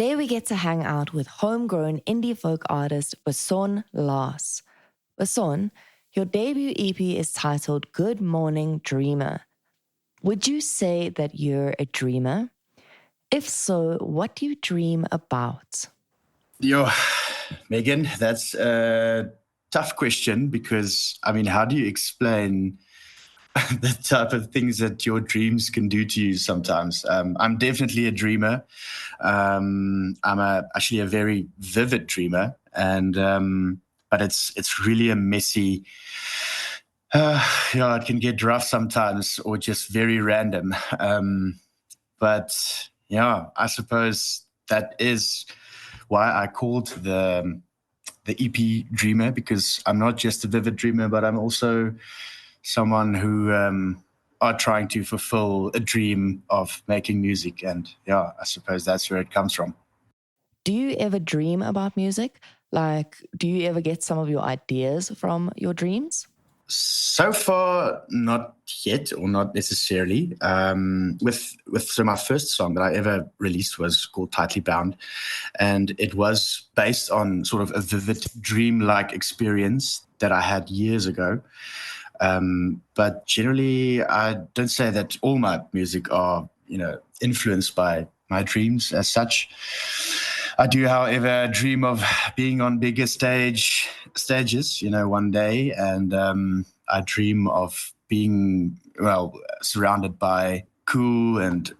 Today we get to hang out with homegrown indie folk artist Basson Laas. Basson, your debut EP is titled Good Morning Dreamer. Would you say that you're a dreamer? If so, what do you dream about? Yo, Megan, that's a tough question because, how do you explain the type of things that your dreams can do to you sometimes? I'm definitely a dreamer. Actually a very vivid dreamer, but it's really a messy. It can get rough sometimes, or just very random. But yeah, I suppose that is why I called the EP dreamer, because I'm not just a vivid dreamer, but I'm also someone who are trying to fulfill a dream of making music. And yeah, I suppose that's where it comes from. Do you ever dream about music? Like, do you ever get some of your ideas from your dreams? So far, not yet, or not necessarily. So my first song that I ever released was called Tightly Bound, and it was based on sort of a vivid dream-like experience that I had years ago. But generally, I don't say that all my music are, influenced by my dreams as such. I do, however, dream of being on bigger stages, one day, and I dream of being surrounded by cool and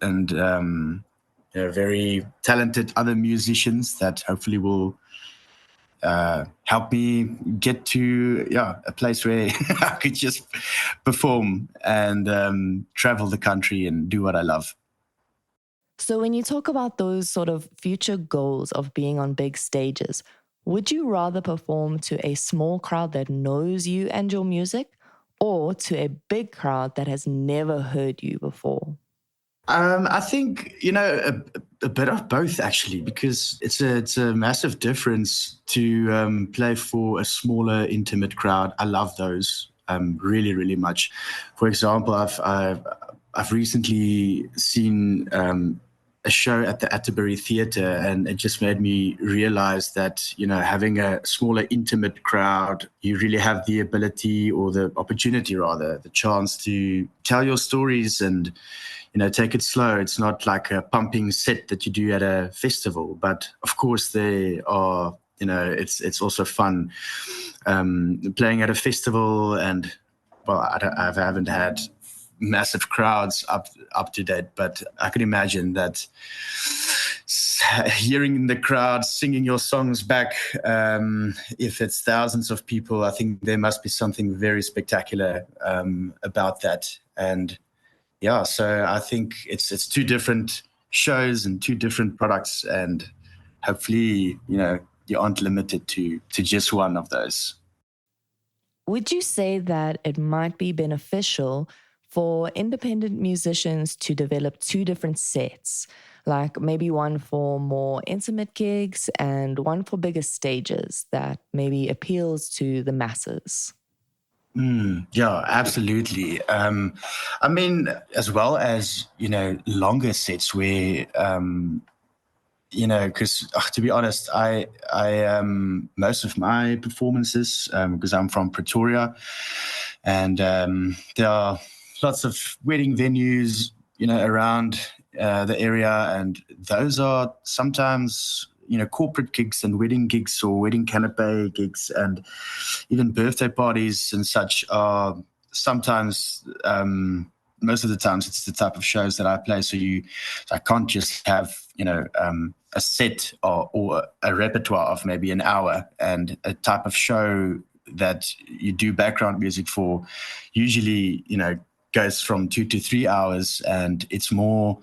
very talented other musicians that hopefully will help me get to a place where I could just perform and travel the country and do what I love. So, when you talk about those sort of future goals of being on big stages, would you rather perform to a small crowd that knows you and your music, or to a big crowd that has never heard you before? I think, a bit of both, actually, because it's a massive difference to play for a smaller, intimate crowd. I love those really, really much. For example, I've recently seen a show at the Atterbury Theatre, and it just made me realize that, having a smaller, intimate crowd, you really have the ability, or the opportunity rather, the chance to tell your stories and, take it slow. It's not like a pumping set that you do at a festival, but of course they are, it's also fun playing at a festival. And well, I haven't had massive crowds up to date, but I can imagine that hearing the crowd singing your songs back, if it's thousands of people, I think there must be something very spectacular about that. And yeah, so I think it's two different shows and two different products, and hopefully, you aren't limited to just one of those. Would you say that it might be beneficial for independent musicians to develop two different sets, like maybe one for more intimate gigs and one for bigger stages that maybe appeals to the masses? Yeah, absolutely. As well as, longer sets where, because to be honest, I most of my performances, because I'm from Pretoria, and there are lots of wedding venues, around the area, and those are sometimes, corporate gigs and wedding gigs, or wedding canapé gigs, and even birthday parties and such are sometimes, most of the times, it's the type of shows that I play. So I can't just have, a set or a repertoire of maybe an hour, and a type of show that you do background music for usually, goes from 2 to 3 hours, and it's more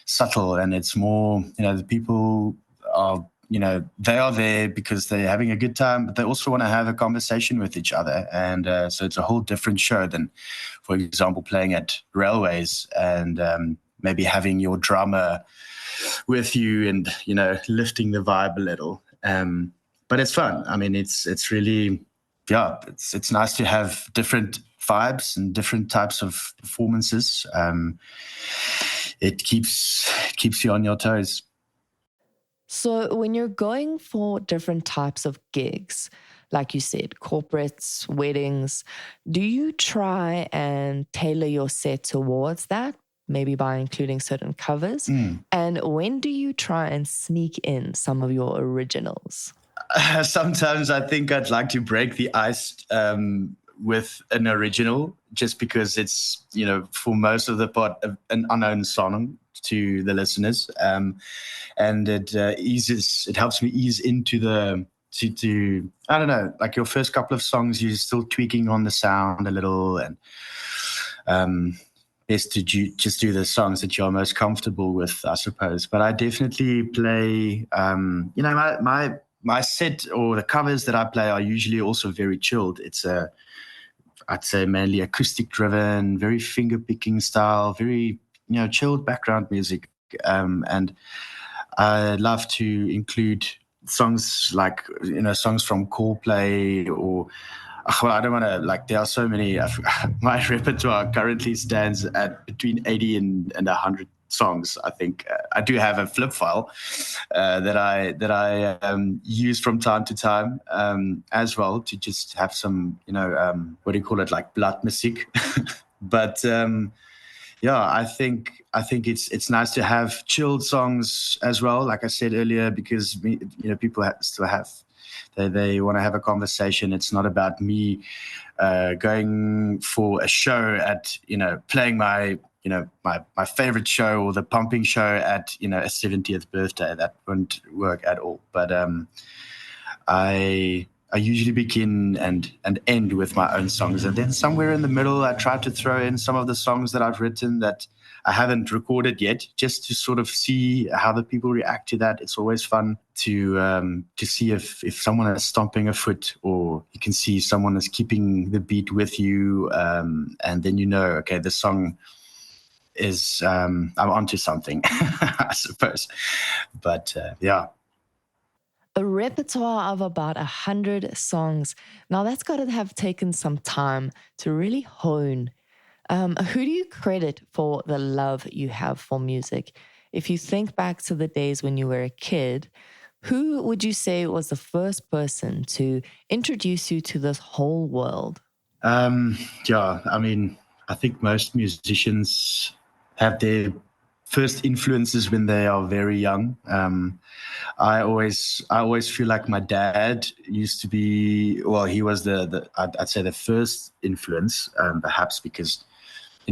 subtle, and it's more, the people are, they are there because they're having a good time, but they also want to have a conversation with each other. And so it's a whole different show than, for example, playing at railways and maybe having your drummer with you and, lifting the vibe a little. But it's fun. It's really, it's nice to have different vibes and different types of performances. It keeps you on your toes. So, when you're going for different types of gigs, like you said, corporates, weddings, do you try and tailor your set towards that? Maybe by including certain covers? Mm. And when do you try and sneak in some of your originals? Sometimes I think I'd like to break the ice with an original, just because it's, for most of the part, an unknown song to the listeners, and it helps me ease into to I don't know, like your first couple of songs, you're still tweaking on the sound a little, and best to just do the songs that you're most comfortable with, I suppose. But I definitely play, my set, or the covers that I play, are usually also very chilled. It's I'd say mainly acoustic driven, very finger picking style, very, chilled background music. And I love to include songs like, songs from Coldplay, or well, I don't want to, like, there are so many. My repertoire currently stands at between 80 and 100 songs. I think I do have a flip file that I use from time to time, as well, to just have some, what do you call it, like blood music. But yeah, I think it's nice to have chilled songs as well, like I said earlier, because people still have, they want to have a conversation. It's not about me going for a show at, playing my favorite show, or the pumping show at, a 70th birthday. That wouldn't work at all. But I usually begin and end with my own songs, and then somewhere in the middle, I try to throw in some of the songs that I've written that I haven't recorded yet, just to sort of see how the people react to that. It's always fun to see if someone is stomping a foot, or you can see someone is keeping the beat with you, and then okay, the song is I'm onto something, I suppose. But yeah. A repertoire of about 100 songs. Now, that's got to have taken some time to really hone. Who do you credit for the love you have for music? If you think back to the days when you were a kid, who would you say was the first person to introduce you to this whole world? Yeah, I mean, I think most musicians have their first influences when they are very young. I always feel like my dad used to be, well, he was I'd say the first influence, perhaps because,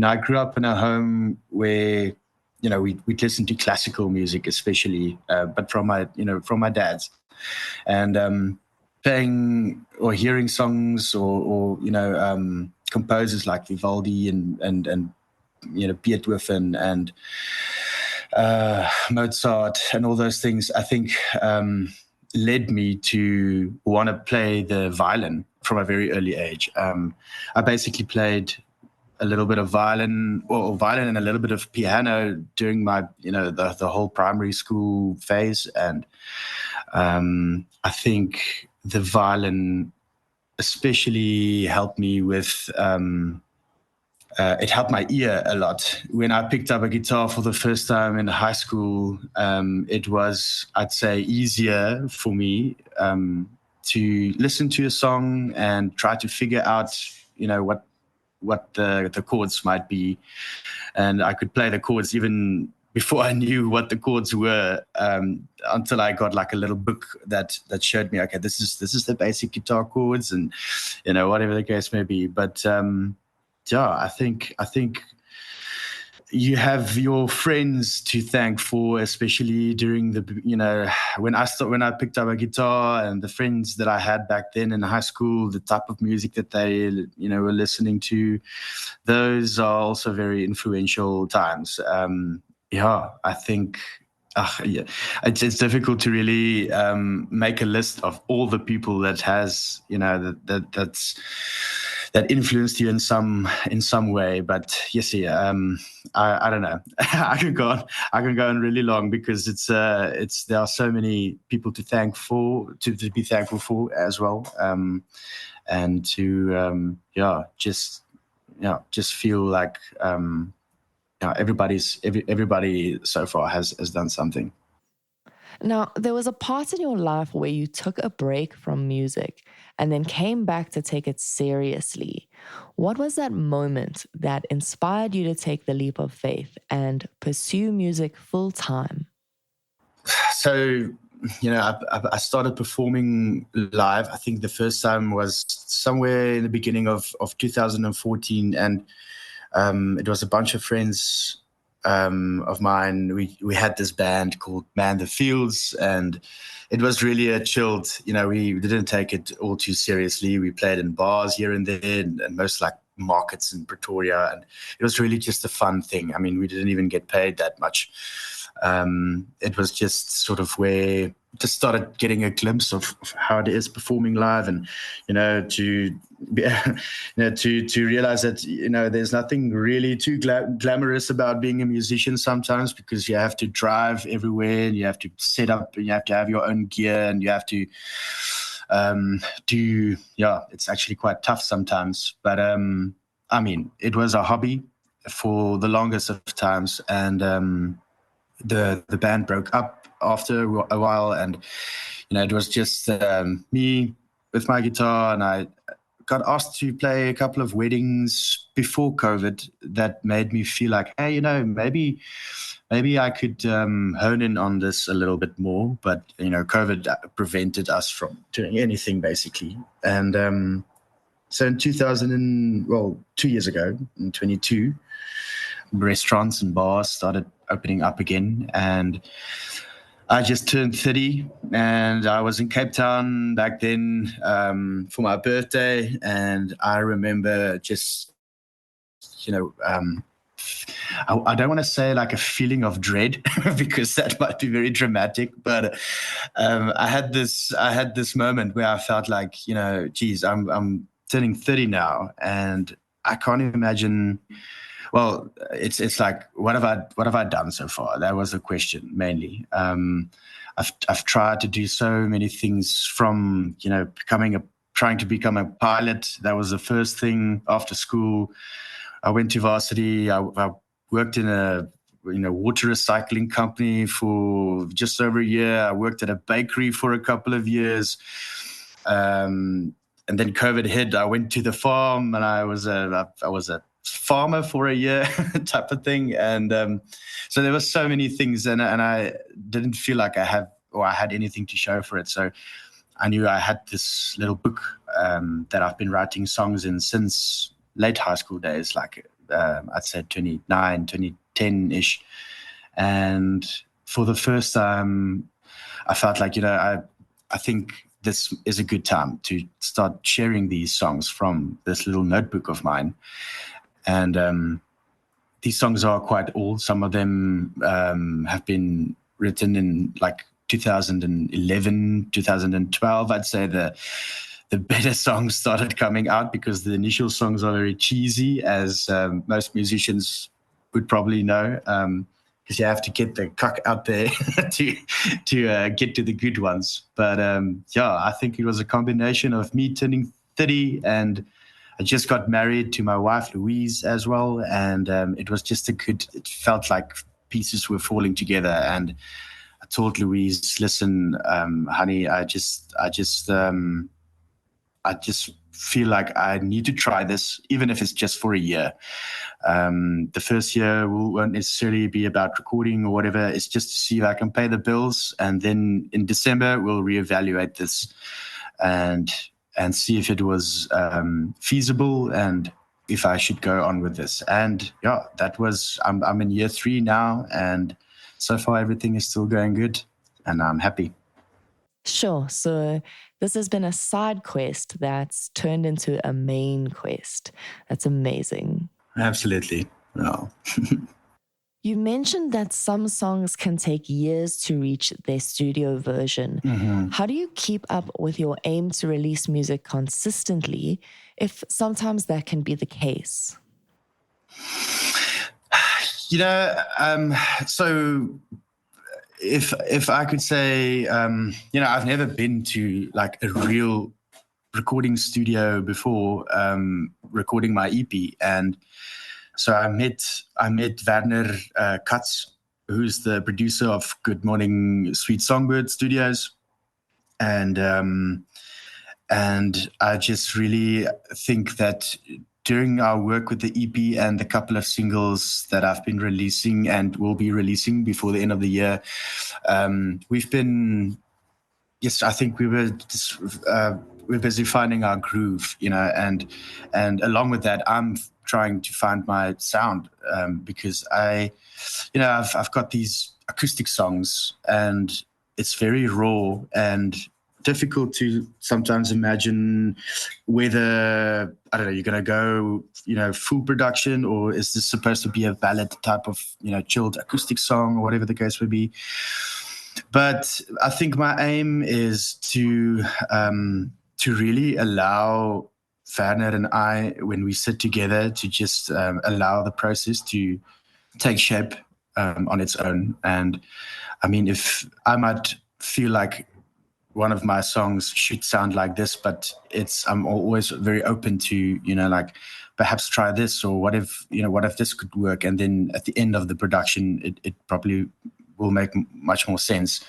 I grew up in a home where, we'd listen to classical music, especially, but from my dad's, and playing or hearing songs, or composers like Vivaldi and Beethoven and Mozart and all those things, I think led me to want to play the violin from a very early age. I basically played a little bit of violin, or violin and a little bit of piano during my, the whole primary school phase. And I think the violin especially helped me with, it helped my ear a lot. When I picked up a guitar for the first time in high school, it was, I'd say, easier for me to listen to a song and try to figure out, what the chords might be. And I could play the chords even before I knew what the chords were, until I got like a little book that showed me, okay, this is the basic guitar chords, and whatever the case may be. But yeah, I think you have your friends to thank for, especially during the, when I picked up a guitar, and the friends that I had back then in high school, the type of music that they, were listening to. Those are also very influential times. Yeah, I think, yeah, it's difficult to really make a list of all the people that has, that influenced you in some way. But yes, yeah, I don't know. I can go on really long, because there are so many people to be thankful for as well, and to just feel like everybody so far has done something. Now, there was a part in your life where you took a break from music and then came back to take it seriously. What was that moment that inspired you to take the leap of faith and pursue music full time? So, I started performing live. I think the first time was somewhere in the beginning of 2014, and it was a bunch of friends of mine. We had this band called Man the Fields, and it was really a chilled. We didn't take it all too seriously. We played in bars here and there, and most like markets in Pretoria, and it was really just a fun thing. I mean, we didn't even get paid that much. It was just sort of where just started getting a glimpse of how it is performing live, and to to realize that there's nothing really too glamorous about being a musician sometimes, because you have to drive everywhere and you have to set up and you have to have your own gear and you have to it's actually quite tough sometimes, but I mean, it was a hobby for the longest of times, and the band broke up after a while, and it was just me with my guitar, and I got asked to play a couple of weddings before COVID. That made me feel like, hey, maybe I could hone in on this a little bit more, but COVID prevented us from doing anything basically. And so in 2 years ago, in 22, restaurants and bars started opening up again, and I just turned 30, and I was in Cape Town back then for my birthday, and I remember just, I don't want to say like a feeling of dread because that might be very dramatic, but I had this moment where I felt like, geez, I'm turning 30 now, and I can't imagine. Well, it's like, what have I done so far? That was the question mainly. I've tried to do so many things, from trying to become a pilot. That was the first thing after school. I went to varsity. I worked in a water recycling company for just over a year. I worked at a bakery for a couple of years. And then COVID hit. I went to the farm, and I was a farmer for a year type of thing. And so there were so many things, and I didn't feel like I had anything to show for it. So I knew I had this little book that I've been writing songs in since late high school days, like I'd say 2010-ish. And for the first time, I felt like, I think this is a good time to start sharing these songs from this little notebook of mine. And these songs are quite old. Some of them have been written in like 2011, 2012. I'd say the better songs started coming out, because the initial songs are very cheesy, as most musicians would probably know, because you have to get the cuck out there to get to the good ones. But I think it was a combination of me turning 30, and I just got married to my wife, Louise, as well. And it was just it felt like pieces were falling together. And I told Louise, listen, honey, I just feel like I need to try this, even if it's just for a year. The first year won't necessarily be about recording or whatever. It's just to see if I can pay the bills. And then in December, we'll reevaluate this and see if it was feasible and if I should go on with this. And I'm in year 3 now, and so far everything is still going good, and I'm happy. Sure. So this has been a side quest that's turned into a main quest. That's amazing. Absolutely. No. You mentioned that some songs can take years to reach their studio version. Mm-hmm. How do you keep up with your aim to release music consistently if sometimes that can be the case? So if I could say, I've never been to like a real recording studio before, recording my EP. And so I met Werner Katz, who's the producer of Good Morning Sweet Songbird Studios. And I just really think that during our work with the EP and the couple of singles that I've been releasing and will be releasing before the end of the year, we've been, yes, I think we were just, we're busy finding our groove, and along with that, I'm trying to find my sound, because I've got these acoustic songs and it's very raw and difficult to sometimes imagine whether, I don't know, you're going to go, full production, or is this supposed to be a ballad type of, chilled acoustic song or whatever the case would be. But I think my aim is to really allow Werner and I, when we sit together, to just allow the process to take shape on its own. And I mean, if I might feel like one of my songs should sound like this, but I'm always very open to, like perhaps try this, or what if this could work? And then at the end of the production, it probably will make much more sense.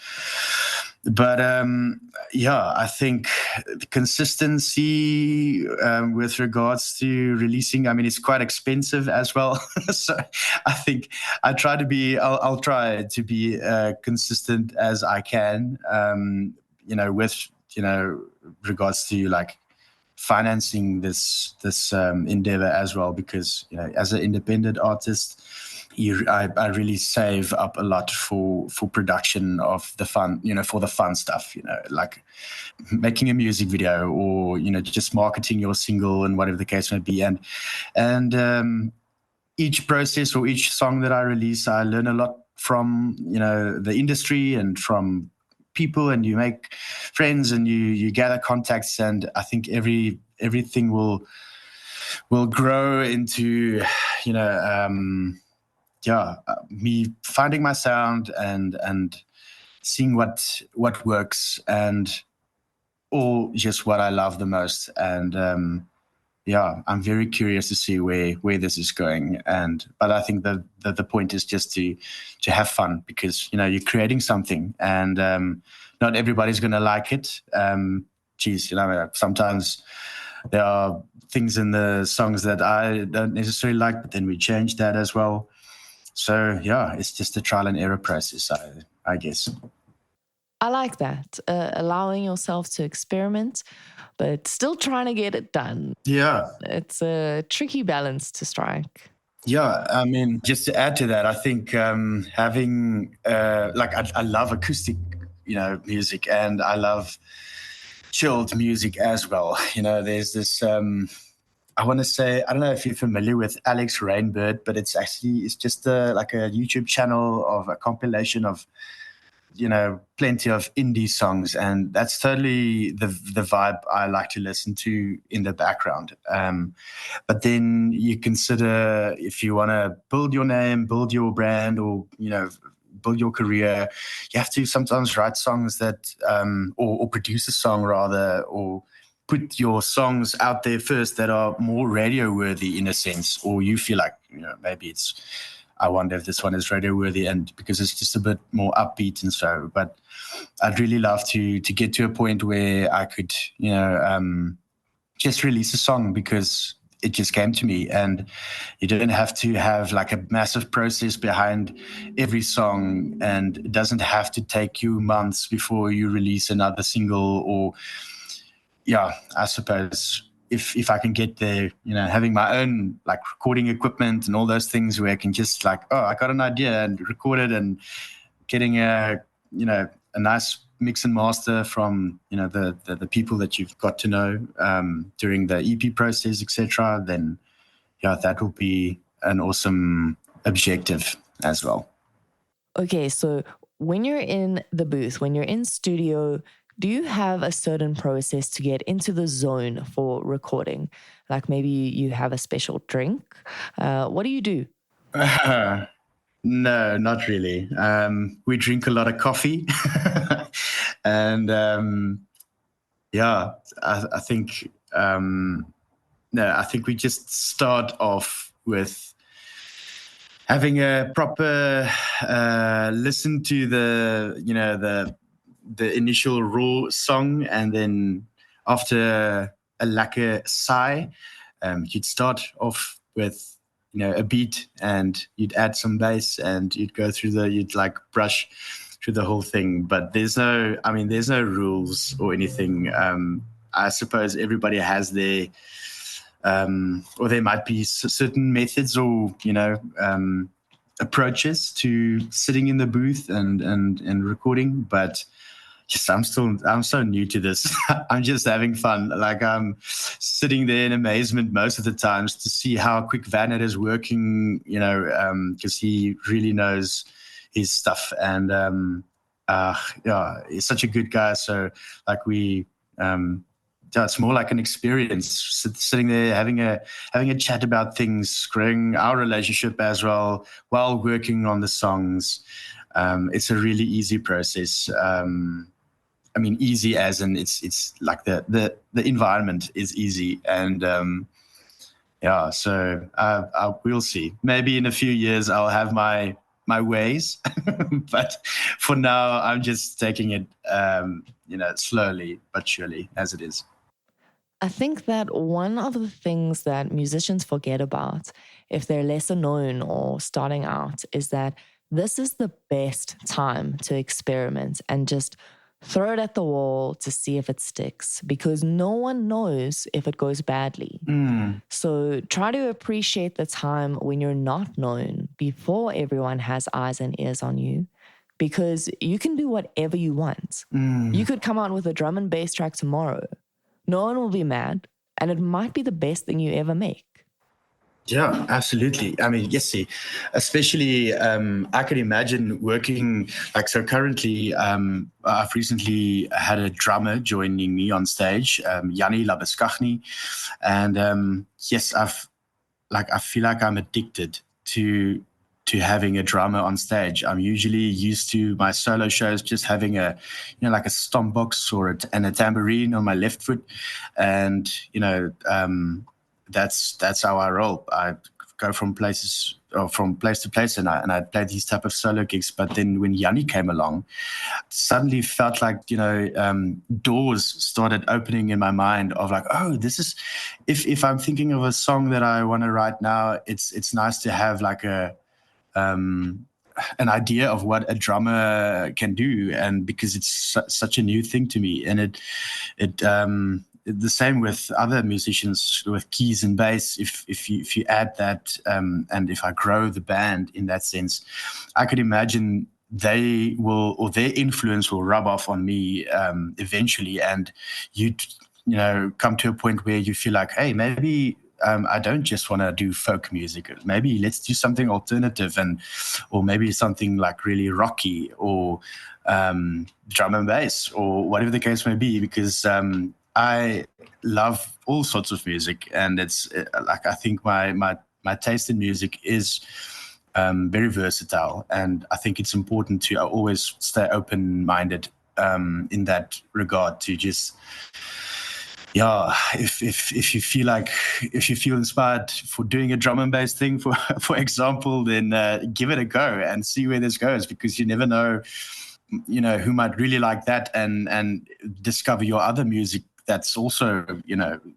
But I think the consistency with regards to releasing, I mean, it's quite expensive as well. So I think I'll try to be consistent as I can, with regards to like financing this endeavor as well, because as an independent artist, I really save up a lot for production of the fun, for the fun stuff, like making a music video, or just marketing your single and whatever the case may be. And each process or each song that I release, I learn a lot from the industry and from people, and you make friends and you gather contacts, and I think everything will grow into me finding my sound and seeing what works, and or just what I love the most. And I'm very curious to see where this is going. But I think that the point is just to have fun, because you're creating something, and not everybody's going to like it. Sometimes there are things in the songs that I don't necessarily like, but then we change that as well. So it's just a trial and error process, I guess. I like that, allowing yourself to experiment, but still trying to get it done. Yeah. It's a tricky balance to strike. Yeah, I mean, just to add to that, I think having I love acoustic, music, and I love chilled music as well. There's this. I want to say, I don't know if you're familiar with Alex Rainbird, but it's just like a YouTube channel of a compilation of plenty of indie songs, and that's totally the vibe I like to listen to in the background. But then you consider, if you want to build your name, build your brand, or build your career, you have to sometimes write songs that or produce a song rather, or put your songs out there first that are more radio worthy in a sense, or you feel like maybe I wonder if this one is radio worthy, and because it's just a bit more upbeat and so. But I'd really love to get to a point where I could just release a song because it just came to me, and you don't have to have like a massive process behind every song, and it doesn't have to take you months before you release another single. Or I suppose if I can get there, having my own like recording equipment and all those things, where I can just like, I got an idea and record it, and getting a nice mix and master from the people that you've got to know during the EP process, etc. Then that will be an awesome objective as well. Okay, so when you're in the booth, when you're in studio, do you have a certain process to get into the zone for recording? Like maybe you have a special drink. What do you do? No, not really. We drink a lot of coffee. And I think I think we just start off with having a proper listen to the initial raw song, and then after a lekker sigh, you'd start off with a beat, and you'd add some bass, and you'd like brush through the whole thing. But there's no rules or anything. I suppose everybody has their or there might be certain methods or approaches to sitting in the booth and recording, but just I'm so new to this. I'm just having fun. Like, I'm sitting there in amazement most of the times to see how quick Vannet is working, because he really knows his stuff. And yeah, he's such a good guy. So like yeah, it's more like an experience, sitting there having a chat about things, growing our relationship as well while working on the songs. It's a really easy process. Easy as in it's like the environment is easy, and yeah. So we'll see. Maybe in a few years I'll have my ways, but for now I'm just taking it, slowly but surely as it is. I think that one of the things that musicians forget about if they're lesser known or starting out is that this is the best time to experiment and just throw it at the wall to see if it sticks, because no one knows if it goes badly. So try to appreciate the time when you're not known before everyone has eyes and ears on you, because you can do whatever you want. You could come out with a drum and bass track tomorrow. No one will be mad, and it might be the best thing you ever make. Yeah, absolutely. Yes, see, especially I can imagine working so currently I've recently had a drummer joining me on stage, Yanni Labeskaghni, and yes, I feel like I'm addicted to having a drummer on stage. I'm usually used to my solo shows just having like a stomp box and a tambourine on my left foot, and that's how I roll. I go from place to place, and I play these type of solo gigs. But then when Yanni came along, suddenly felt like doors started opening in my mind of like, oh, this is if I'm thinking of a song that I want to write now, it's nice to have like an idea of what a drummer can do, and because it's such a new thing to me, and it the same with other musicians with keys and bass. If you add that, and if I grow the band in that sense, I could imagine they will, or their influence will rub off on me eventually, and you'd come to a point where you feel like, hey, maybe I don't just want to do folk music. Maybe let's do something alternative, or maybe something like really rocky, or drum and bass, or whatever the case may be. Because I love all sorts of music, and it's I think my taste in music is very versatile, and I think it's important to always stay open-minded in that regard, to just. Yeah, if you feel inspired for doing a drum and bass thing, for example, then give it a go and see where this goes, because you never know, who might really like that and discover your other music that's also,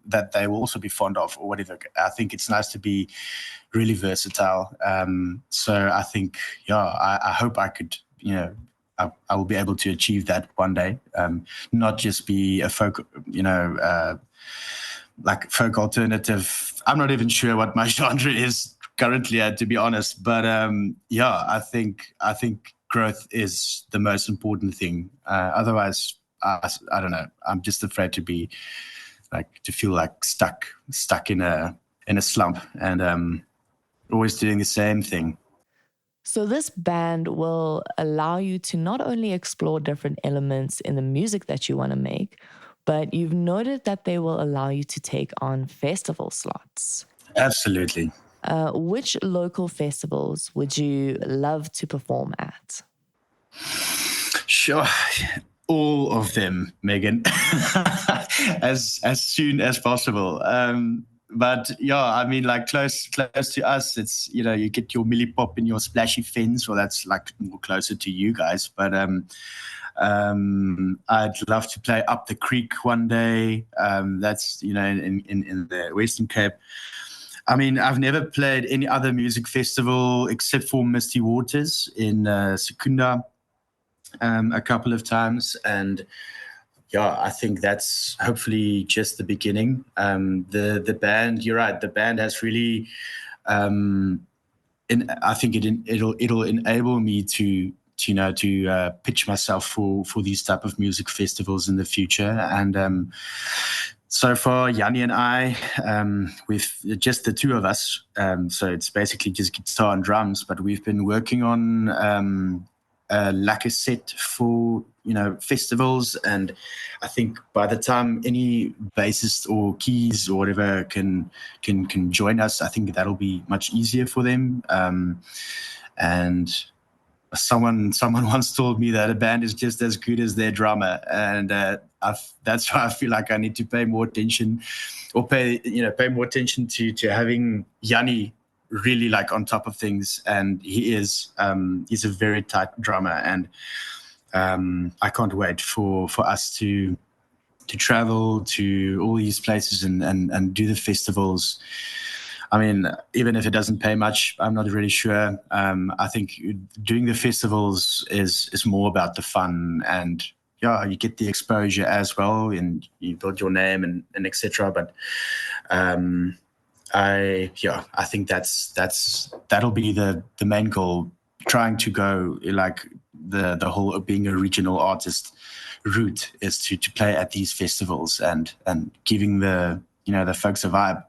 that they will also be fond of, or whatever. I think it's nice to be really versatile. So I think, I hope I could, I will be able to achieve that one day. Not just be a folk, like folk alternative. I'm not even sure what my genre is currently, to be honest. But I think growth is the most important thing. Otherwise, I don't know. I'm just afraid to feel like stuck in a slump, and always doing the same thing. So this band will allow you to not only explore different elements in the music that you want to make, but you've noted that they will allow you to take on festival slots. Absolutely. Which local festivals would you love to perform at? Sure. All of them, Megan, as soon as possible. But yeah, I mean, like close to us, it's, you get your milli pop in your splashy fins, or that's like more closer to you guys. But I'd love to play up the creek one day. That's in the Western Cape. I mean, I've never played any other music festival except for Misty Waters in Secunda a couple of times, and yeah, I think that's hopefully just the beginning. The band, you're right, the band has really, I think it'll enable me to pitch myself for these type of music festivals in the future. And so far, Yanni and I, with just the two of us, so it's basically just guitar and drums, but we've been working on a lacquer set for festivals, and I think by the time any bassist or keys or whatever can join us, I think that'll be much easier for them. And someone once told me that a band is just as good as their drummer, and that's why I feel like I need to pay more attention, or pay more attention to having Yanni really like on top of things. And he's a very tight drummer, and I can't wait for us to travel to all these places and do the festivals. I mean, even if it doesn't pay much, I'm not really sure. I think doing the festivals is more about the fun, and yeah, you get the exposure as well, and you build your name and etc. But I think that'll be the main goal. Trying to go like the whole of being a regional artist route is to play at these festivals and giving the folks a vibe.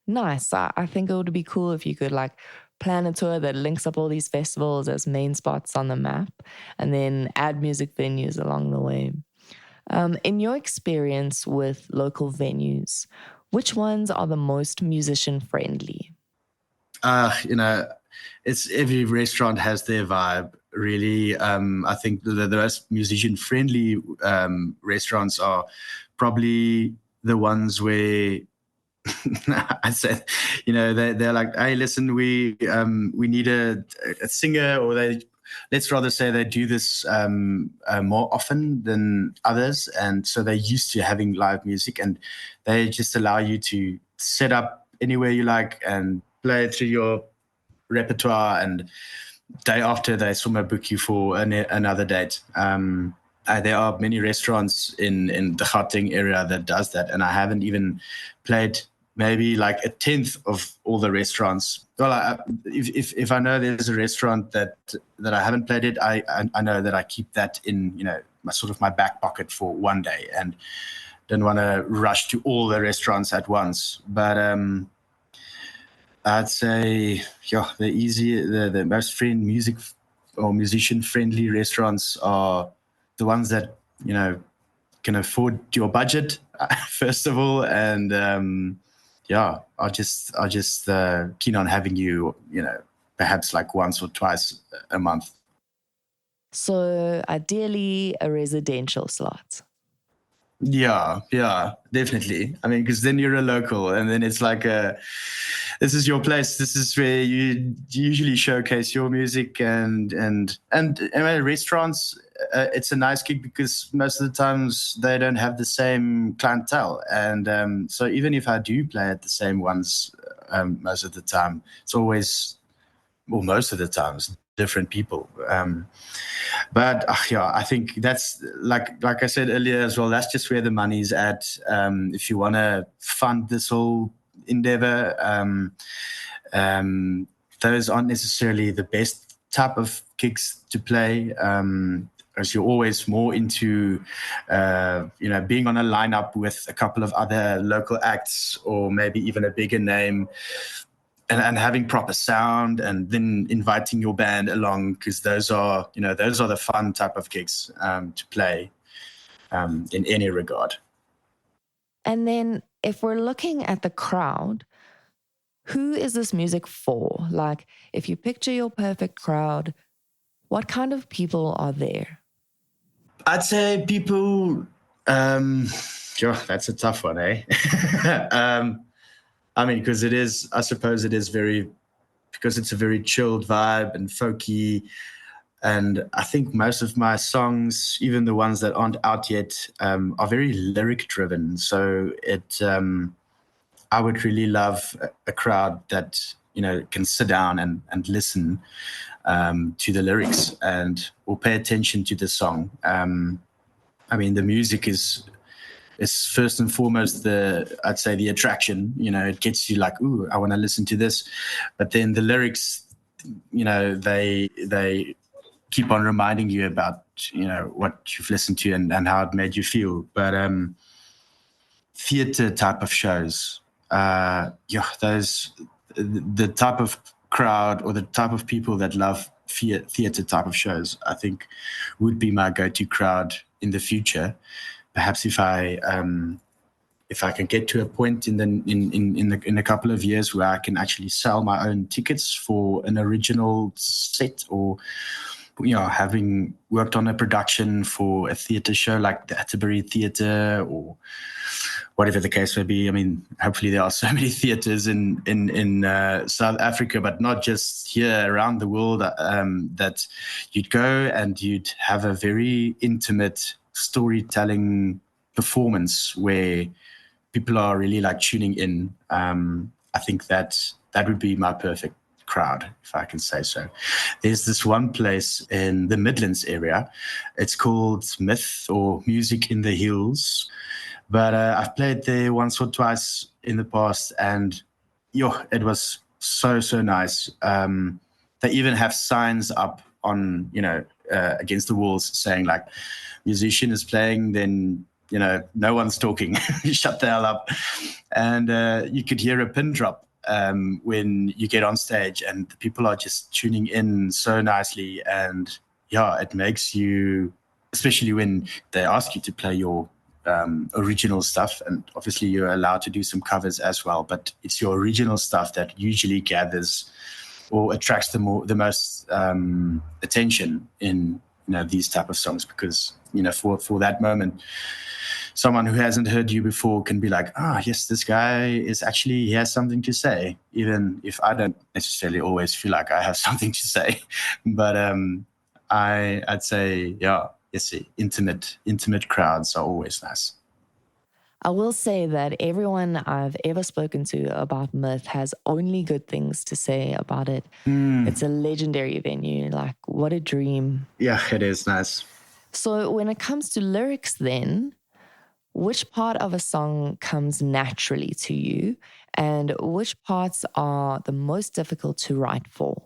Nice. I think it would be cool if you could like plan a tour that links up all these festivals as main spots on the map and then add music venues along the way. In your experience with local venues, which ones are the most musician friendly? It's every restaurant has their vibe, really. I think the most musician friendly restaurants are probably the ones where I said, they're like, hey, listen, we need a singer, or let's rather say they do this more often than others, and so they're used to having live music, and they just allow you to set up anywhere you like and play through your repertoire, and day after they somehow book you for another date. There are many restaurants in the Gauteng area that does that, and I haven't even played maybe like a tenth of all the restaurants. Well, if I know there's a restaurant that I haven't played it, I know that I keep that in my back pocket for one day, and don't want to rush to all the restaurants at once. But I'd say the most musician friendly restaurants are the ones that can afford your budget first of all, and are just keen on having you perhaps like once or twice a month. So ideally a residential slot. Yeah, definitely. I mean, because then you're a local, and then it's like this is your place. This is where you usually showcase your music, and restaurants. It's a nice gig because most of the times they don't have the same clientele, and so even if I do play at the same ones, most of the time it's always, well, most of the times different people. But I think that's like I said earlier as well. That's just where the money's at. If you want to fund this whole endeavor, those aren't necessarily the best type of gigs to play. As you're always more into, being on a lineup with a couple of other local acts, or maybe even a bigger name. And having proper sound, and then inviting your band along, because those are the fun type of gigs to play in any regard. And then if we're looking at the crowd, who is this music for? Like, if you picture your perfect crowd, what kind of people are there? I'd say people, sure, that's a tough one, eh? I mean, I suppose it is because it's a very chilled vibe and folky. And I think most of my songs, even the ones that aren't out yet, are very lyric driven. So I would really love a crowd that, can sit down and listen to the lyrics and or pay attention to the song. I mean, the music is first and foremost I'd say the attraction. It gets you like, ooh, I want to listen to this. But then the lyrics, they keep on reminding you about, what you've listened to and how it made you feel. But theater type of shows, those the type of crowd or the type of people that love theater type of shows, I think would be my go-to crowd in the future. Perhaps if I can get to a point in a couple of years where I can actually sell my own tickets for an original set, or having worked on a production for a theatre show like the Atterbury Theatre or whatever the case may be. I mean, hopefully there are so many theatres in South Africa, but not just here, around the world, that you'd go and you'd have a very intimate storytelling performance where people are really like tuning in. I think that would be my perfect crowd, if I can say so. There's this one place in the Midlands area. It's called Myth or Music in the Hills. But I've played there once or twice in the past, and it was so nice. They even have signs up on, against the walls saying like, musician is playing, then no one's talking. Shut the hell up. And you could hear a pin drop when you get on stage, and the people are just tuning in so nicely. And it makes you, especially when they ask you to play your original stuff, and obviously you're allowed to do some covers as well, but it's your original stuff that usually gathers or attracts the most attention in these type of songs, because for that moment, someone who hasn't heard you before can be like, yes, this guy he has something to say, even if I don't necessarily always feel like I have something to say. But I'd say, yes, intimate crowds are always nice. I will say that everyone I've ever spoken to about Myth has only good things to say about it. It's a legendary venue. Like, what a dream. Yeah, it is nice. So when it comes to lyrics then, which part of a song comes naturally to you, and which parts are the most difficult to write for?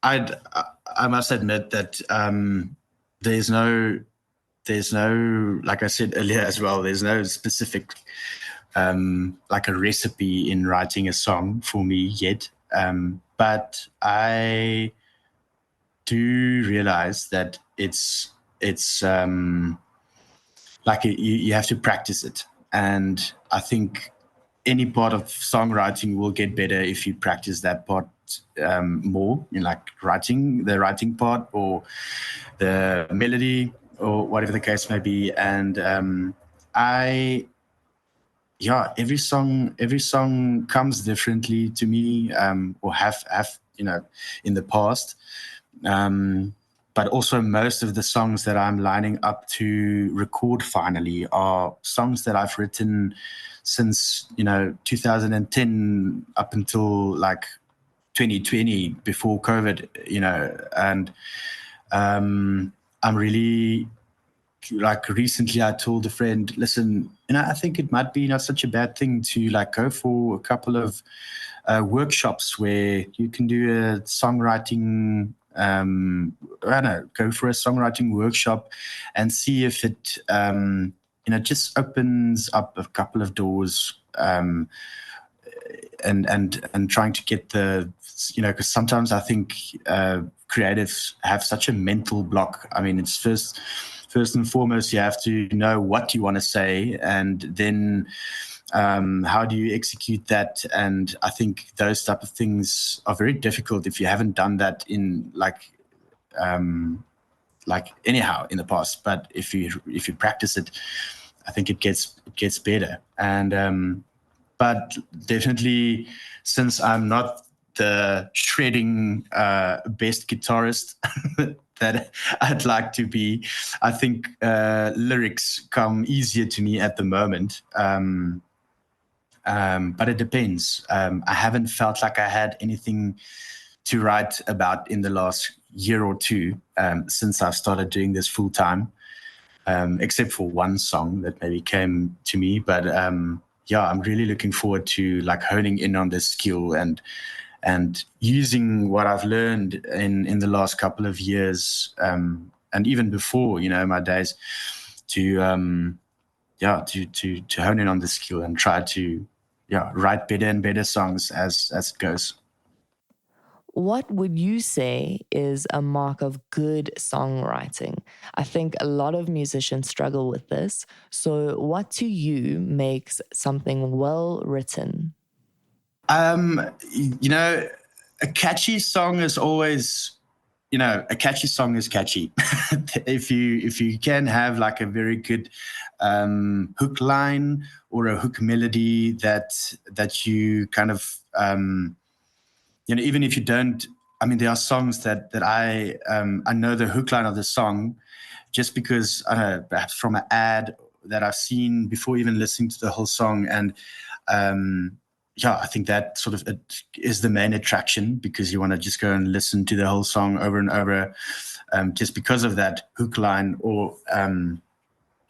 I must admit that there's no, like I said earlier as well, there's no specific like a recipe in writing a song for me yet. But I do realize that it's like you have to practice it. And I think any part of songwriting will get better if you practice that part more, like the writing part or the melody or whatever the case may be. And every song comes differently to me, or have in the past. But also most of the songs that I'm lining up to record finally are songs that I've written since 2010 up until like 2020, before COVID, and I'm really, like, recently I told a friend, listen, I think it might be not such a bad thing to like go for a couple of workshops where you can do a songwriting, I don't know, go for a songwriting workshop and see if it, just opens up a couple of doors, and trying to get because sometimes I think creatives have such a mental block. I mean, it's first and foremost, you have to know what you want to say, and then how do you execute that? And I think those type of things are very difficult if you haven't done that in like anyhow in the past. But if you practice it, I think it gets better. And but definitely, since I'm not the shredding best guitarist that I'd like to be, I think lyrics come easier to me at the moment. But it depends. I haven't felt like I had anything to write about in the last year or two since I've started doing this full time, except for one song that maybe came to me. But yeah, I'm really looking forward to like honing in on this skill and using what I've learned in the last couple of years, and even before, my days, to to hone in on the skill and try to write better and better songs as it goes. What would you say is a mark of good songwriting? I think a lot of musicians struggle with this. So, what to you makes something well written? You know, a catchy song is always, a catchy song is catchy. if you can have like a very good hook line or a hook melody that you kind of even if you don't, I mean, there are songs that I know the hook line of the song just because I don't know, perhaps from an ad that I've seen before even listening to the whole song. And I think that sort of is the main attraction, because you want to just go and listen to the whole song over and over, just because of that hook line or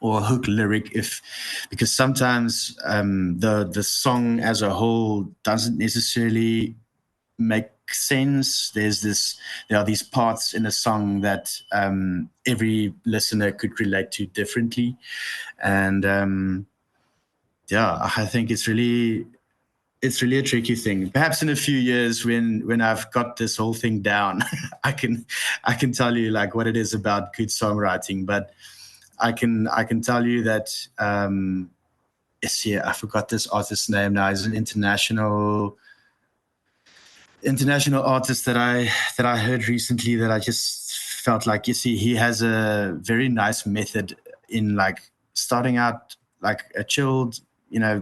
hook lyric. Because sometimes the song as a whole doesn't necessarily make sense. There are these parts in a song that every listener could relate to differently, and I think it's really a tricky thing. Perhaps in a few years, when I've got this whole thing down, I can tell you like what it is about good songwriting. But I can tell you that I forgot this artist's name now. He's an international artist that I heard recently, that I just felt like, he has a very nice method in like starting out like a chilled,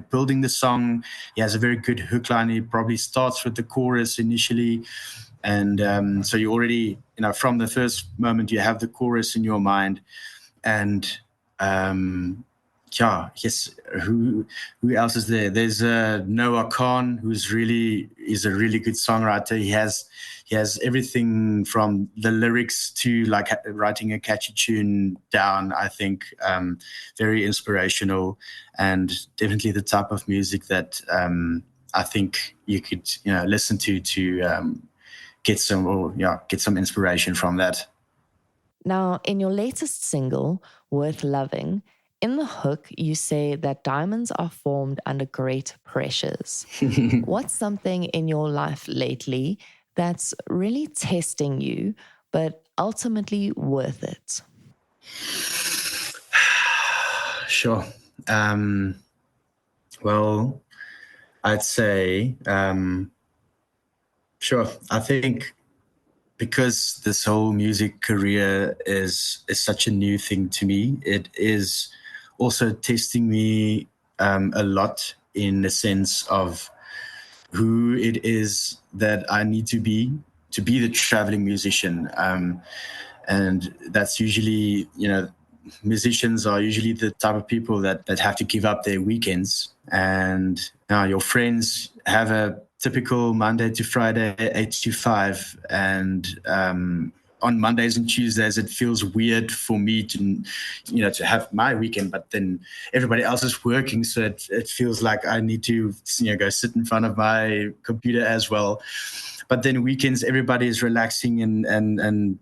building the song. He has a very good hook line. He probably starts with the chorus initially. And so you already, from the first moment you have the chorus in your mind. And yes. Who else is there? There's Noah Khan, is a really good songwriter. He has everything from the lyrics to like writing a catchy tune down. I think very inspirational, and definitely the type of music that I think you could listen to get some inspiration from that. Now, in your latest single, Worth Loving, in the hook, you say that diamonds are formed under great pressures. What's something in your life lately that's really testing you, but ultimately worth it? Sure. Well, I'd say, sure. I think because this whole music career is such a new thing to me, it is also testing me a lot, in the sense of who it is that I need to be the traveling musician. And that's usually, musicians are usually the type of people that have to give up their weekends. And now your friends have a typical Monday to Friday, 8 to 5. And on Mondays and Tuesdays, it feels weird for me to have my weekend, but then everybody else is working. So it feels like I need to, go sit in front of my computer as well. But then weekends, everybody is relaxing and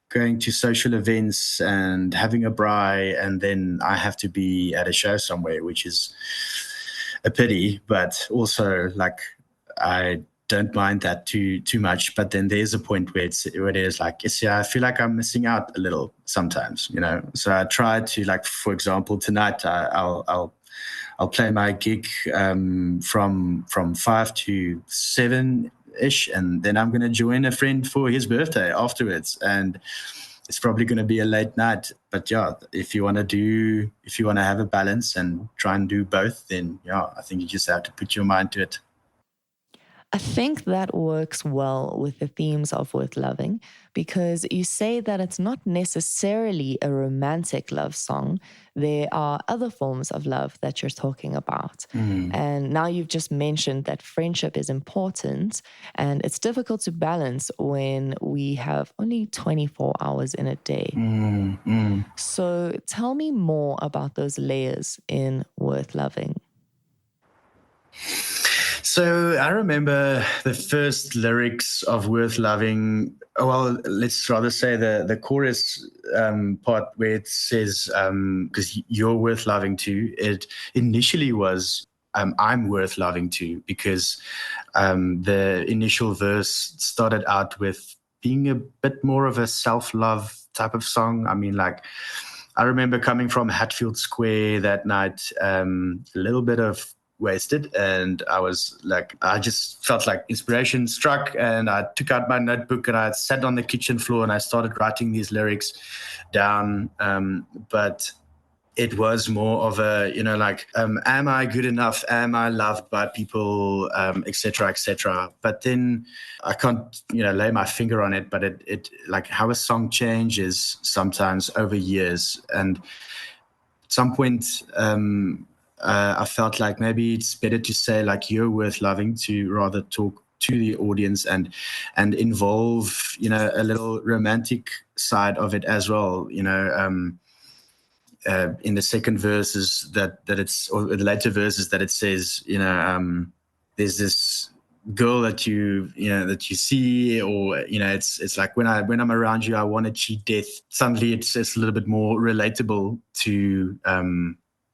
going to social events and having a braai, and then I have to be at a show somewhere, which is a pity, but also like I don't mind that too much. But then there's a point where it is like, I feel like I'm missing out a little sometimes, So I try to, like, for example, tonight I'll play my gig from 5 to 7 ish, and then I'm going to join a friend for his birthday afterwards. And it's probably going to be a late night. But yeah, if you want to have a balance and try and do both, then yeah, I think you just have to put your mind to it. I think that works well with the themes of Worth Loving because you say that it's not necessarily a romantic love song. There are other forms of love that you're talking about. And now you've just mentioned that friendship is important and it's difficult to balance when we have only 24 hours in a day. So tell me more about those layers in Worth Loving. So I remember the first lyrics of Worth Loving. Well, let's rather say the chorus part where it says, because you're worth loving too. It initially was, I'm worth loving too, because the initial verse started out with being a bit more of a self-love type of song. I mean, like, I remember coming from Hatfield Square that night, a little bit of wasted, and I just felt like inspiration struck, and I took out my notebook and I sat on the kitchen floor and I started writing these lyrics down. But it was more of a, am I good enough? Am I loved by people, et cetera, et cetera. But then I can't, lay my finger on it, but it like how a song changes sometimes over years. And at some point, I felt like maybe it's better to say like you're worth loving, to rather talk to the audience and involve, a little romantic side of it as well. In the second verses that it's, or the later verses that it says, there's this girl that you see, or it's like when I'm around you I want to cheat death. Suddenly it's a little bit more relatable to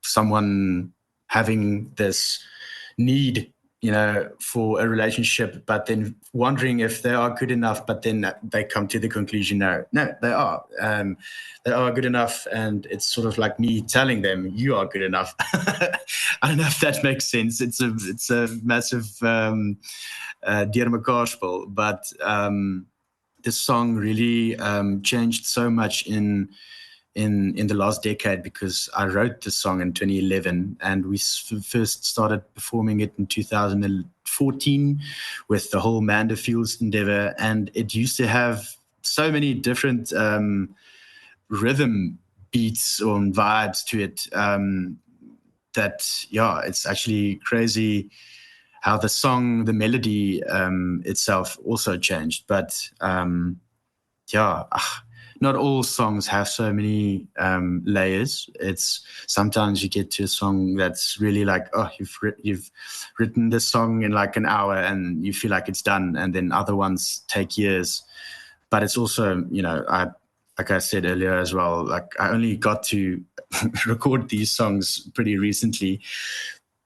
someone having this need for a relationship, but then wondering if they are good enough, but then they come to the conclusion, no, they are good enough. And it's sort of like me telling them, you are good enough. I don't know if that makes sense. It's a massive deurmekaar spel, but this song really changed so much in the last decade, because I wrote this song in 2011 and we first started performing it in 2014 with the whole Manda Fields endeavor. And it used to have so many different rhythm beats or vibes to it that, yeah, it's actually crazy how the song, the melody itself also changed. But not all songs have so many layers. It's sometimes you get to a song that's really like, oh, you've written this song in like an hour and you feel like it's done, and then other ones take years. But it's also, like I said earlier as well, like I only got to record these songs pretty recently,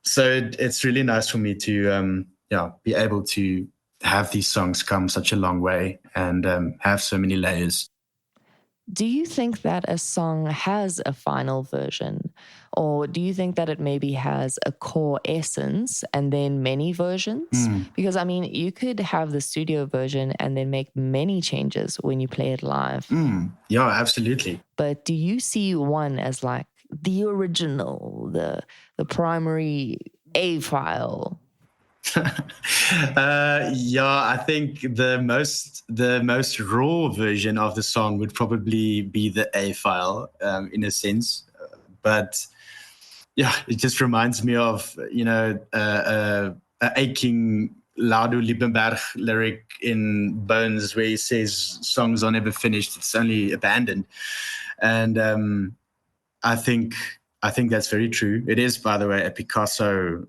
so it's really nice for me to be able to have these songs come such a long way and have so many layers. Do you think that a song has a final version? Or do you think that it maybe has a core essence and then many versions? Because, I mean, you could have the studio version and then make many changes when you play it live. Yeah, absolutely. But do you see one as like the original, the primary A file? I think the most raw version of the song would probably be the A file, in a sense. But yeah, it just reminds me of a aching Laudo Liebenberg lyric in Bones where he says songs are never finished; it's only abandoned. And I think that's very true. It is, by the way, a Picasso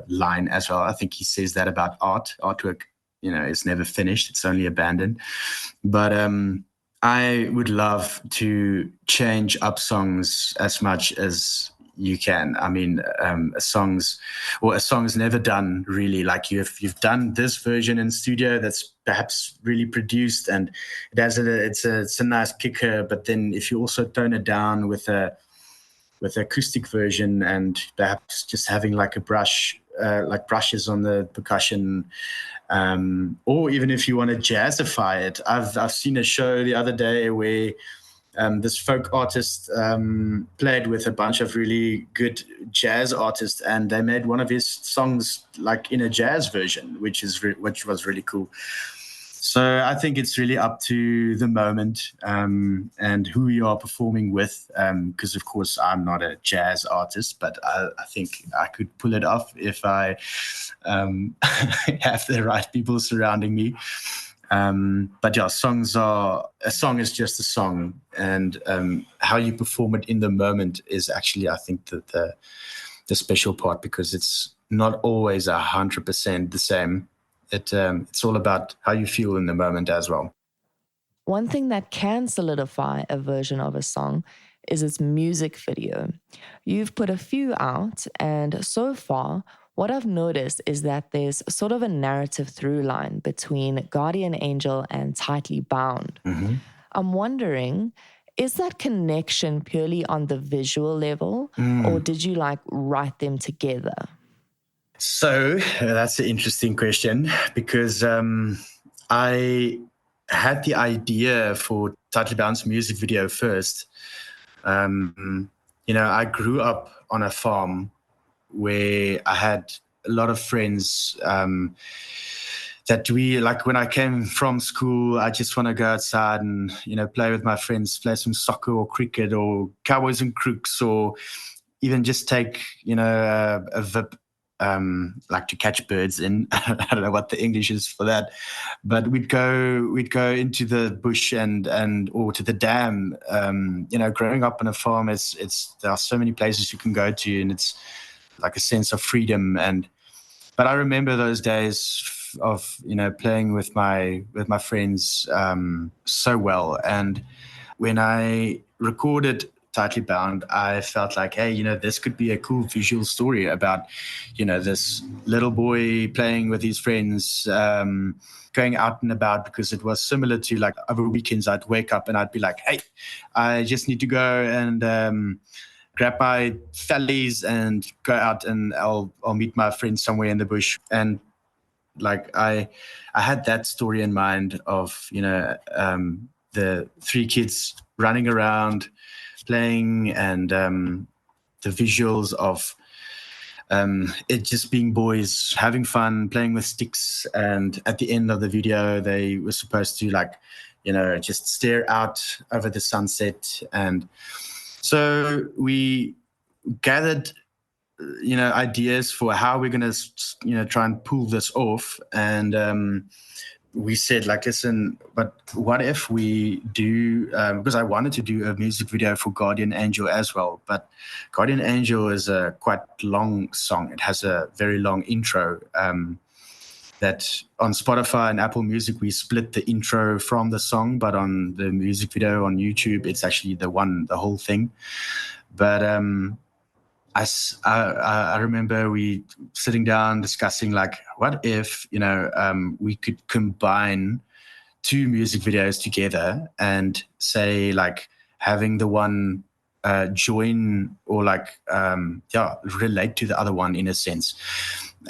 line as well. I think he says that about artwork. It's never finished; it's only abandoned. But I would love to change up songs as much as you can. I mean, a song's never done really. Like you've done this version in studio that's perhaps really produced and it has it's a nice kicker. But then if you also tone it down with acoustic version and perhaps just having like a brush like brushes on the percussion, or even if you want to jazzify it. I've seen a show the other day where this folk artist played with a bunch of really good jazz artists, and they made one of his songs like in a jazz version, which was really cool. So I think it's really up to the moment and who you are performing with, because of course I'm not a jazz artist, but I think I could pull it off if I have the right people surrounding me. But yeah, a song is just a song, and how you perform it in the moment is actually, I think, the special part, because it's not always 100% the same. It's all about how you feel in the moment as well. One thing that can solidify a version of a song is its music video. You've put a few out, and so far, what I've noticed is that there's sort of a narrative through line between Guardian Angel and Tightly Bound. Mm-hmm. I'm wondering, is that connection purely on the visual level, or did you like write them together? So that's an interesting question, because I had the idea for Tightly Bound's music video first. I grew up on a farm where I had a lot of friends that we, like, when I came from school, I just want to go outside and, play with my friends, play some soccer or cricket or Cowboys and Crooks, or even just take, a vip, like to catch birds in. I don't know what the English is for that, but we'd go into the bush and or to the dam. Growing up on a farm, there are so many places you can go to, and it's like a sense of freedom. But I remember those days of playing with my friends so well. And when I recorded Tightly Bound, I felt like, hey, this could be a cool visual story about, this little boy playing with his friends, going out and about, because it was similar to, like, over weekends, I'd wake up and I'd be like, hey, I just need to go and grab my fellies and go out, and I'll meet my friends somewhere in the bush. And like I had that story in mind of, the three kids running around playing, and the visuals of it just being boys having fun, playing with sticks. And at the end of the video, they were supposed to, like, just stare out over the sunset. And so we gathered, ideas for how we're going to, try and pull this off. And we said, like, listen, but what if we do, because I wanted to do a music video for Guardian Angel as well, but Guardian Angel is a quite long song. It has a very long intro, that on Spotify and Apple Music, we split the intro from the song, but on the music video on YouTube, it's actually the whole thing. But I remember we sitting down discussing, like, what if, we could combine two music videos together and say, like, having the one join or, like, relate to the other one in a sense.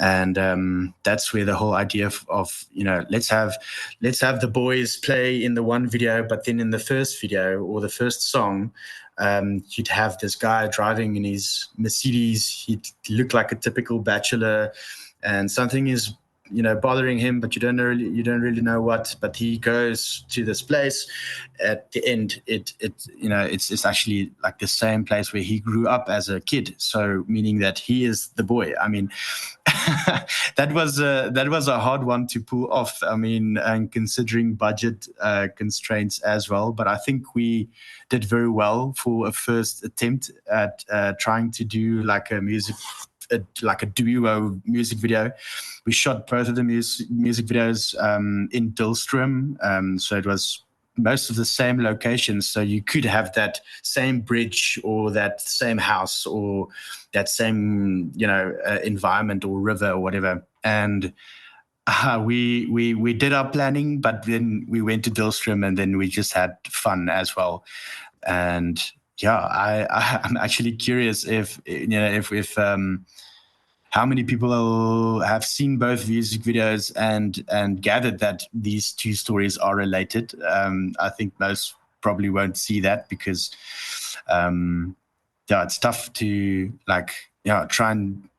And that's where the whole idea of let's have the boys play in the one video, but then in the first video or the first song, you'd have this guy driving in his Mercedes. He'd look like a typical bachelor, and something is bothering him, but you don't really know what. But he goes to this place. At the end, it's actually like the same place where he grew up as a kid. So meaning that he is the boy. I mean, that was a hard one to pull off. I mean, and considering budget constraints as well. But I think we did very well for a first attempt at trying to do like a duo music video. We shot both of the music videos in Dilstrom, so it was most of the same locations. So you could have that same bridge or that same house or that same environment or river or whatever. And we did our planning, but then we went to Dilstrom and then we just had fun as well. And yeah, I'm actually curious if how many people have seen both music videos and gathered that these two stories are related. I think most probably won't see that because, it's tough to try and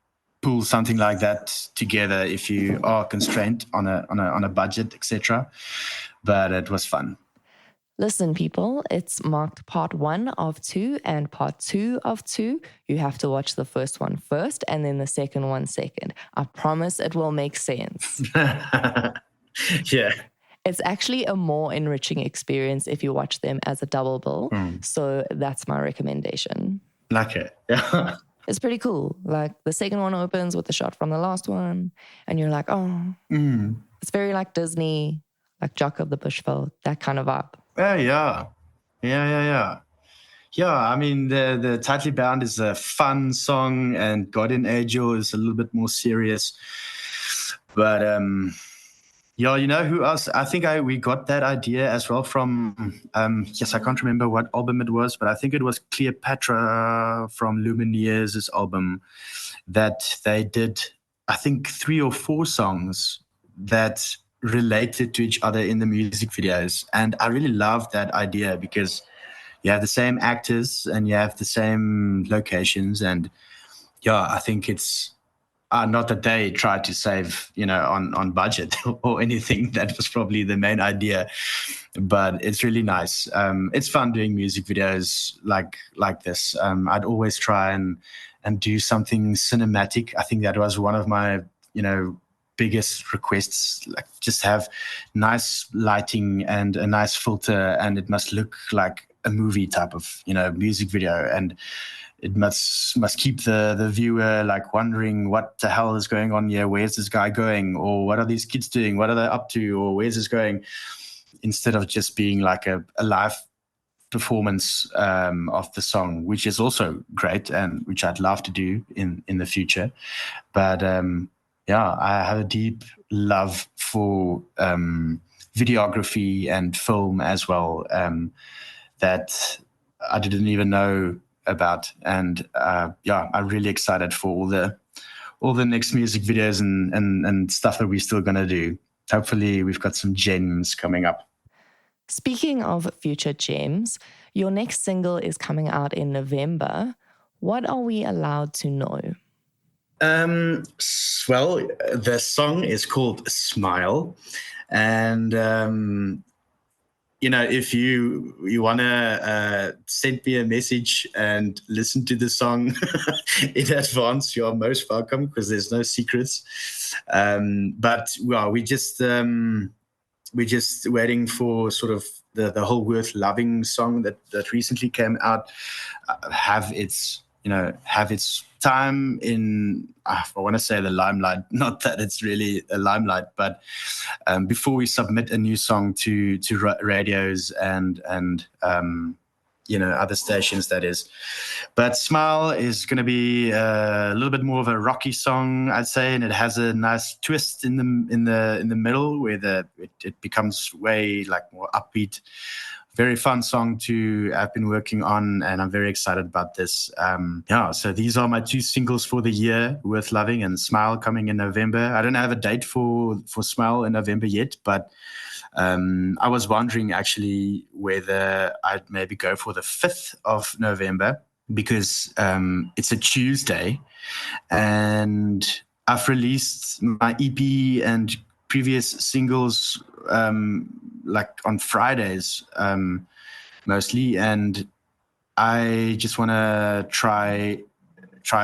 pull something like that together if you are constrained on a budget, etc. But it was fun. Listen, people, it's marked part 1 of 2 and part 2 of 2. You have to watch the first one first and then the second one second. I promise it will make sense. Yeah. It's actually a more enriching experience if you watch them as a double bill. So that's my recommendation. Like it. Yeah. It's pretty cool. Like the second one opens with a shot from the last one, and you're like, oh, it's very like Disney, like Jock of the Bushveld, that kind of vibe. Yeah. Yeah, I mean, the Tightly Bound is a fun song, and Guardian Angel is a little bit more serious. But yeah, you know who else? I think we got that idea as well from, I can't remember what album it was, but I think it was Cleopatra from Lumineers' album that they did, I think, 3 or 4 songs that related to each other in the music videos. And I really love that idea because you have the same actors and you have the same locations. And yeah, I think it's not that they tried to save, on budget or anything. That was probably the main idea, but it's really nice. It's fun doing music videos like this. I'd always try and do something cinematic. I think that was one of my, biggest requests, like just have nice lighting and a nice filter, and it must look like a movie type of, music video. And it must keep the viewer like wondering what the hell is going on here. Where's this guy going? Or what are these kids doing? What are they up to? Or where's this going? Instead of just being like a live performance of the song, which is also great and which I'd love to do in the future. But I have a deep love for videography and film as well, that I didn't even know about. And I'm really excited for all the next music videos and stuff that we're still going to do. Hopefully we've got some gems coming up. Speaking of future gems, your next single is coming out in November. What are we allowed to know? Well, the song is called Smile. And, if you want to send me a message and listen to the song in advance, you're most welcome because there's no secrets. But we're just waiting for sort of the whole Worth Loving song that recently came out, have its time in, I want to say the limelight, not that it's really a limelight, but before we submit a new song to radios and other stations, that is. But Smile is going to be a little bit more of a rocky song, I'd say, and it has a nice twist in the middle where it becomes way like more upbeat. Very fun song I've been working on, and I'm very excited about this. So these are my 2 singles for the year, Worth Loving and Smile, coming in November. I don't have a date for Smile in November yet, but I was wondering actually whether I'd maybe go for the 5th of November because it's a Tuesday, and I've released my EP and previous singles like on Fridays mostly, and I just want to try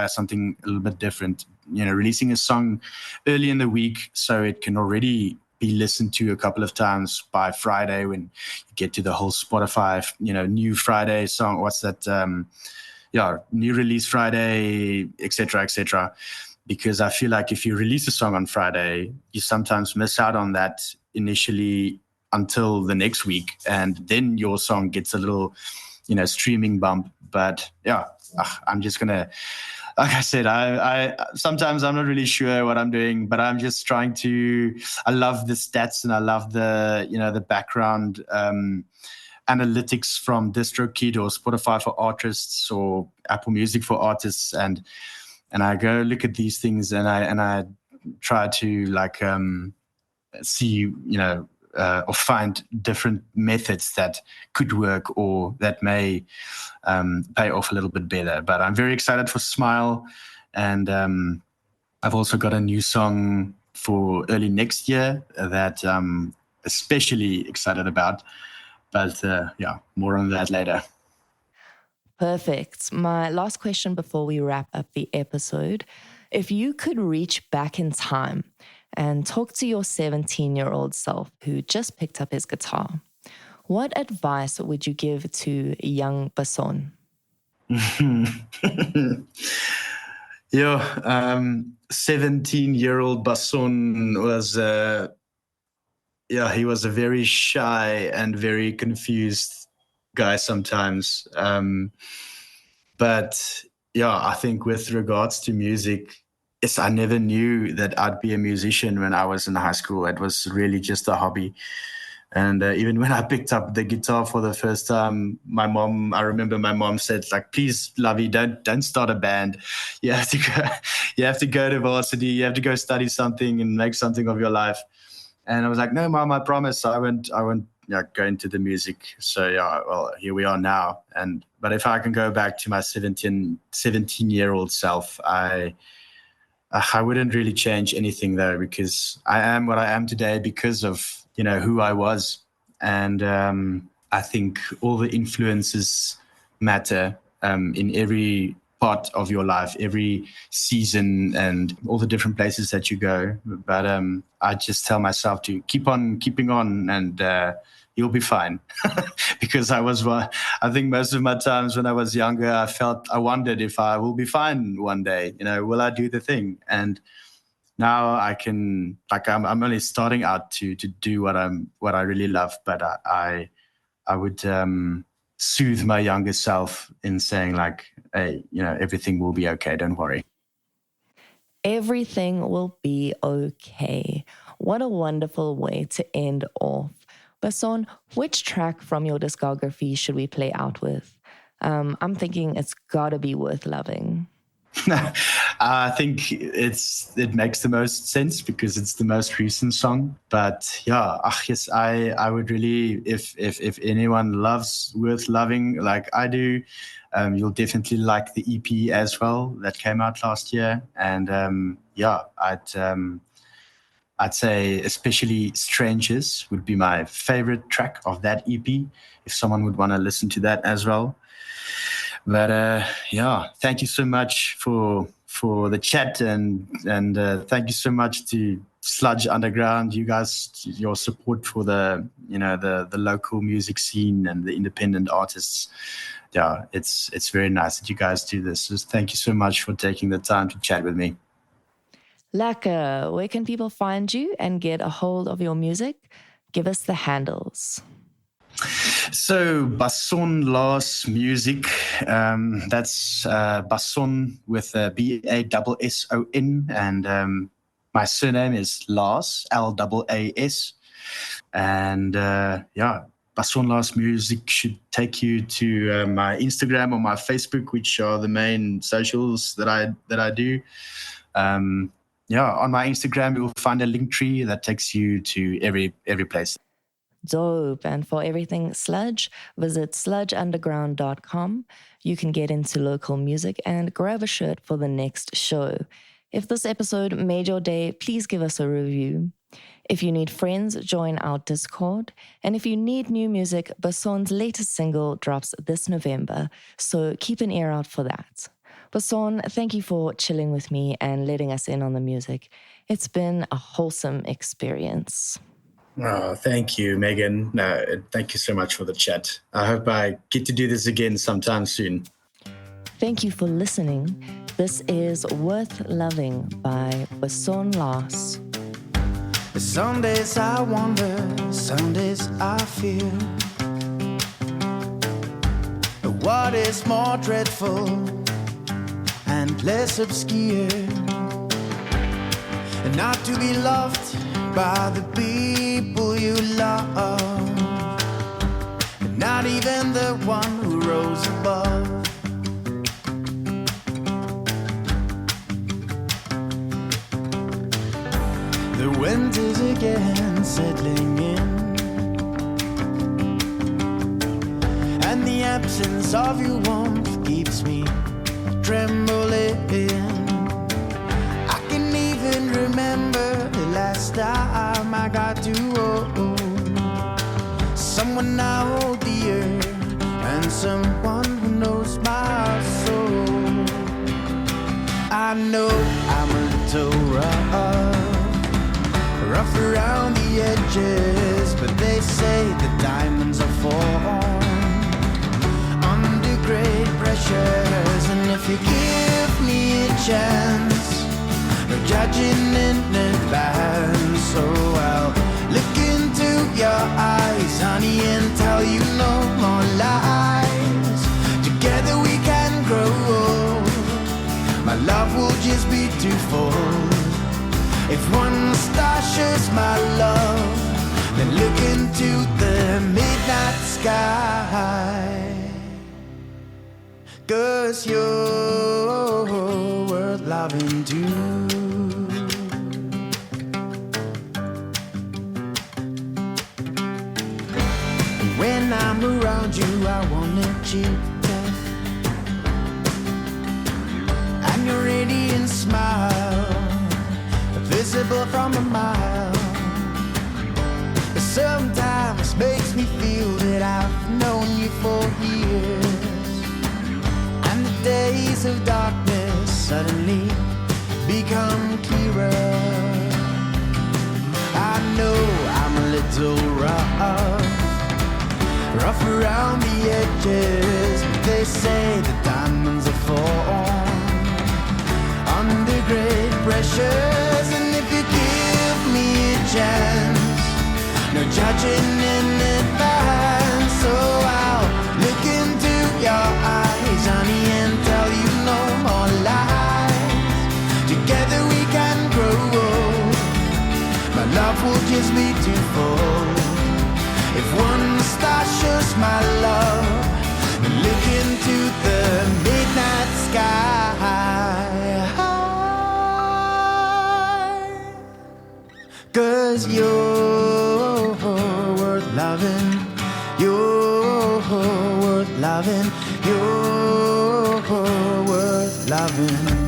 something a little bit different, releasing a song early in the week so it can already be listened to a couple of times by Friday when you get to the whole Spotify, new Friday song, what's that, new release Friday, etc. Because I feel like if you release a song on Friday, you sometimes miss out on that initially until the next week, and then your song gets a little, streaming bump. But I'm just gonna, like I said, I sometimes I'm not really sure what I'm doing, but I'm just trying to. I love the stats and I love the background analytics from DistroKid or Spotify for artists or Apple Music for artists, and and I go look at these things, and I try to like see, or find different methods that could work or that may pay off a little bit better. But I'm very excited for Smile, and I've also got a new song for early next year that I'm especially excited about. But more on that later. Perfect. My last question before we wrap up the episode. If you could reach back in time and talk to your 17-year-old self who just picked up his guitar, what advice would you give to young Basson? 17-year-old Basson was, he was a very shy and very confused guy sometimes. But I think with regards to music, yes, I never knew that I'd be a musician when I was in high school. It was really just a hobby. And even when I picked up the guitar for the first time, I remember my mom said, like, please, Lovey, don't start a band. You have to go to varsity. You have to go study something and make something of your life. And I was like, no, Mom, I promise I won't go into the music. So well, here we are now. But if I can go back to my 17-year-old self, I wouldn't really change anything though, because I am what I am today because of who I was. And I think all the influences matter in every part of your life, every season, and all the different places that you go. But I just tell myself to keep on keeping on, and you'll be fine. Because I think most of my times when I was younger, I wondered if I will be fine one day. Will I do the thing? And now I can, I'm only starting out to do what I really love, but I would soothe my younger self in saying, like, hey, everything will be okay. Don't worry. Everything will be okay. What a wonderful way to end off. Basson, which track from your discography should we play out with? I'm thinking it's gotta be Worth Loving. I think it makes the most sense because it's the most recent song. But yes, I would really, if anyone loves Worth Loving like I do, you'll definitely like the EP as well that came out last year. And I'd say especially Strangers would be my favorite track of that EP, if someone would want to listen to that as well. But thank you so much for the chat, and thank you so much to Sludge Underground. You guys, your support for the local music scene and the independent artists. Yeah, it's very nice that you guys do this. So thank you so much for taking the time to chat with me. Lekker, where can people find you and get a hold of your music? Give us the handles. So Basson Laas Music, that's Basson with a Basson, and my surname is Laas, Laas. And Basson Laas Music should take you to my Instagram or my Facebook, which are the main socials that I do. On my Instagram, you'll find a link tree that takes you to every place. Dope. And for everything Sludge, visit sludgeunderground.com. You can get into local music and grab a shirt for the next show. If this episode made your day, please give us a review. If you need friends, join our Discord. And if you need new music, Basson's latest single drops this November, so keep an ear out for that. Basson, thank you for chilling with me and letting us in on the music. It's been a wholesome experience. Oh, thank you, Megan. No, thank you so much for the chat. I hope I get to do this again sometime soon. Thank you for listening. This is Worth Loving by Basson Laas. Some days I wonder, some days I fear. What is more dreadful and less obscure? And not to be loved by the people you love, and not even the one who rose above. The winter's again settling in, and the absence of your warmth keeps me trembling. I can even remember the last time I got to hold someone I hold dear, and someone who knows my soul. I know I'm a little rough around the edges, but they say the diamonds are formed under great pressures. And if you give me a chance, no judging in advance, so I'll look into your eyes, honey, and tell you no more lies. Together we can grow old. My love will just be twofold. If one star shows my love, then look into the midnight sky. 'Cause you're worth loving too. When I'm around you, I wanna cheat, and your radiant smile visible from a mile. Sometimes makes me feel that I've known you for years, and the days of darkness suddenly become clearer. I know I'm a little rough around the edges, but they say the diamonds are formed under great pressures. And if you give me a chance, no judging in advance, so I'll look into your eyes, honey, and tell you no more lies. Together we can grow old. My love will just be twofold. If one star shows my love, then look into the midnight sky. 'Cause you're worth loving, you're worth loving, you're worth loving.